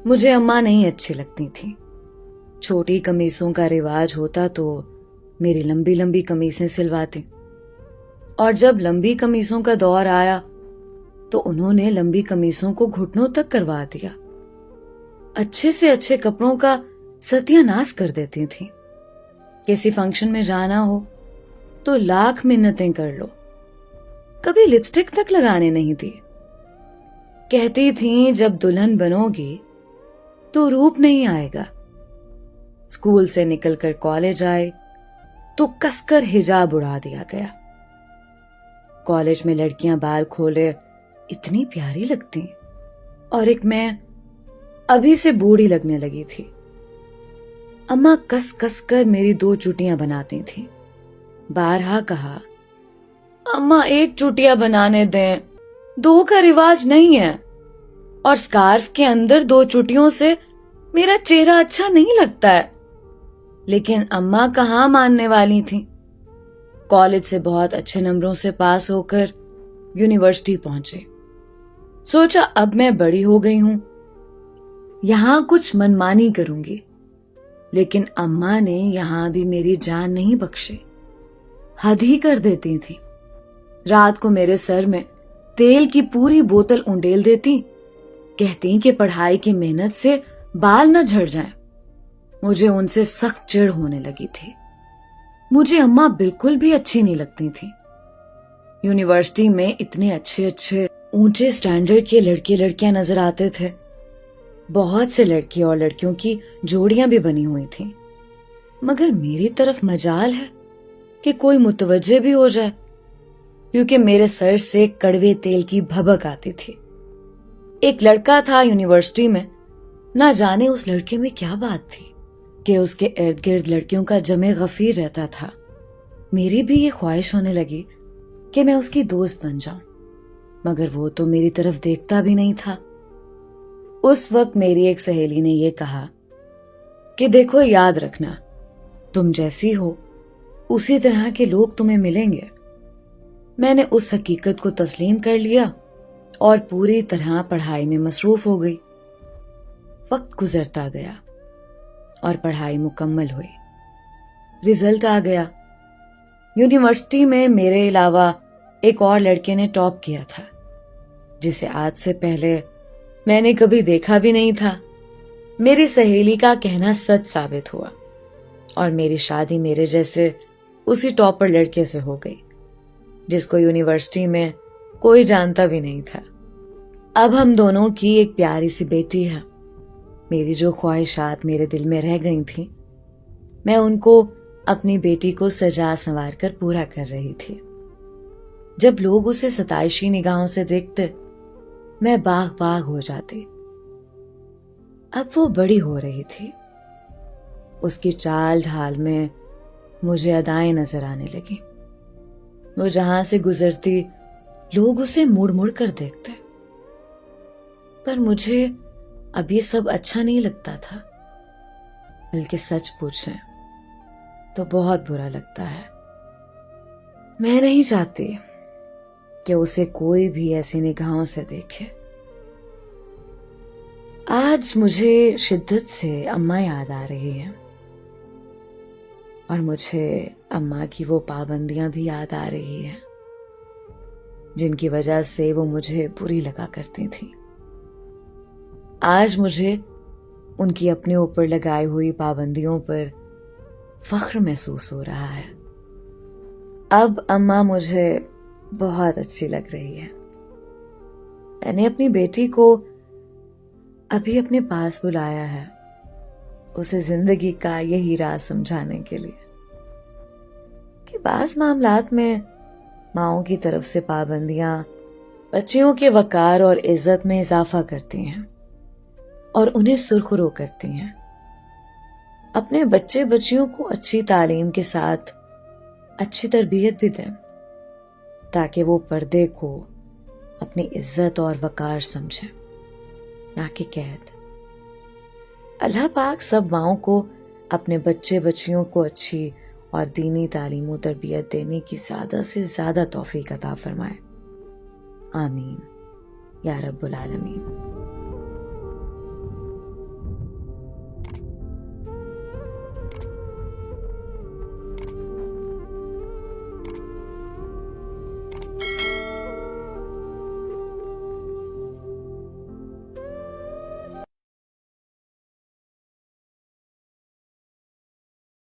مجھے اماں نہیں اچھی لگتی تھی. چھوٹی قمیصوں کا رواج ہوتا تو میری لمبی لمبی قمیصیں سلواتی، اور جب لمبی قمیصوں کا دور آیا تو انہوں نے لمبی قمیصوں کو گھٹنوں تک کروا دیا. اچھے سے اچھے کپڑوں کا ستیہ ناش کر دیتی تھیں. کسی فنکشن میں جانا ہو تو لاکھ منتیں کر لو، کبھی لپسٹک تک لگانے نہیں دی. کہتی تھیں جب دلہن بنو گی تو روپ نہیں آئے گا. اسکول سے نکل کر کالج آئے تو کس کر حجاب اڑا دیا گیا. کالج میں لڑکیاں بال کھولے اتنی پیاری لگتی، اور ایک میں ابھی سے بوڑھی لگنے لگی تھی. اماں کس کس کر میری 2 چوٹیاں بناتی تھیں. بارہا کہا، اماں 1 چوٹیاں بنانے دیں، 2 کا رواج نہیں ہے، اور سکارف کے اندر 2 چوٹیوں سے میرا چہرہ اچھا نہیں لگتا ہے. لیکن اماں کہاں ماننے والی تھیں. کالج سے بہت اچھے نمبروں سے پاس ہو کر یونیورسٹی پہنچے. سوچا اب میں بڑی ہو گئی ہوں، یہاں کچھ منمانی کروں گی. لیکن اماں نے یہاں بھی میری جان نہیں بخشی، حد ہی کر دیتی تھی. رات کو میرے سر میں تیل کی پوری بوتل انڈیل دیتی، کہتی کہ پڑھائی کی محنت سے بال نہ جھڑ جائیں. مجھے ان سے سخت چڑ ہونے لگی تھی. مجھے اماں بالکل بھی اچھی نہیں لگتی تھی. یونیورسٹی میں اتنے اچھے اچھے اونچے سٹینڈرڈ کے لڑکے لڑکیاں نظر آتے تھے. بہت سے لڑکی اور لڑکیوں کی جوڑیاں بھی بنی ہوئی تھیں، مگر میری طرف مجال ہے کہ کوئی متوجہ بھی ہو جائے، کیونکہ میرے سر سے کڑوے تیل کی بھبک آتی تھی. ایک لڑکا تھا یونیورسٹی میں، نہ جانے اس لڑکے میں کیا بات تھی کہ اس کے ارد گرد لڑکیوں کا جمع غفیر رہتا تھا. میری بھی یہ خواہش ہونے لگی کہ میں اس کی دوست بن جاؤں، مگر وہ تو میری طرف دیکھتا بھی نہیں تھا. اس وقت میری ایک سہیلی نے یہ کہا کہ دیکھو، یاد رکھنا، تم جیسی ہو اسی طرح کے لوگ تمہیں ملیں گے. میں نے اس حقیقت کو تسلیم کر لیا اور پوری طرح پڑھائی میں مصروف ہو گئی. وقت گزرتا گیا اور پڑھائی مکمل ہوئی. رزلٹ آ گیا. یونیورسٹی میں میرے علاوہ ایک اور لڑکے نے ٹاپ کیا تھا، جسے آج سے پہلے میں نے کبھی دیکھا بھی نہیں تھا. میری سہیلی کا کہنا سچ ثابت ہوا، اور میری شادی میرے جیسے اسی ٹاپر لڑکے سے ہو گئی، جس کو یونیورسٹی میں کوئی جانتا بھی نہیں تھا. اب ہم دونوں کی ایک پیاری سی بیٹی ہے. میری جو خواہشات میرے دل میں رہ گئی تھیں، میں ان کو اپنی بیٹی کو سجا سنوار کر پورا کر رہی تھی. جب لوگ اسے ستائشی نگاہوں سے دیکھتے، میں باغ باغ ہو جاتی. اب وہ بڑی ہو رہی تھی. اس کی چال ڈھال میں مجھے ادائیں نظر آنے لگی. وہ جہاں سے گزرتی لوگ اسے مڑ مڑ کر دیکھتے، پر مجھے اب یہ سب اچھا نہیں لگتا تھا. بلکہ سچ پوچھیں تو بہت برا لگتا ہے. میں نہیں چاہتی کہ اسے کوئی بھی ایسی نگاہوں سے دیکھے. آج مجھے شدت سے اماں یاد آ رہی ہیں، اور مجھے اماں کی وہ پابندیاں بھی یاد آ رہی ہیں جن کی وجہ سے وہ مجھے بری لگا کرتی تھی. آج مجھے ان کی اپنے اوپر لگائی ہوئی پابندیوں پر فخر محسوس ہو رہا ہے. اب اماں مجھے بہت اچھی لگ رہی ہے. میں نے اپنی بیٹی کو ابھی اپنے پاس بلایا ہے، اسے زندگی کا یہی راز سمجھانے کے لیے کہ بعض معاملات میں ماؤں کی طرف سے پابندیاں بچیوں کے وقار اور عزت میں اضافہ کرتی ہیں اور انہیں سرخرو کرتی ہیں. اپنے بچے بچیوں کو اچھی تعلیم کے ساتھ اچھی تربیت بھی دیں، تاکہ وہ پردے کو اپنی عزت اور وقار سمجھیں، نہ کہ قید. اللہ پاک سب ماؤں کو اپنے بچے بچیوں کو اچھی اور دینی تعلیم و تربیت دینے کی زیادہ سے زیادہ توفیق عطا فرمائے. آمین یا رب العالمین.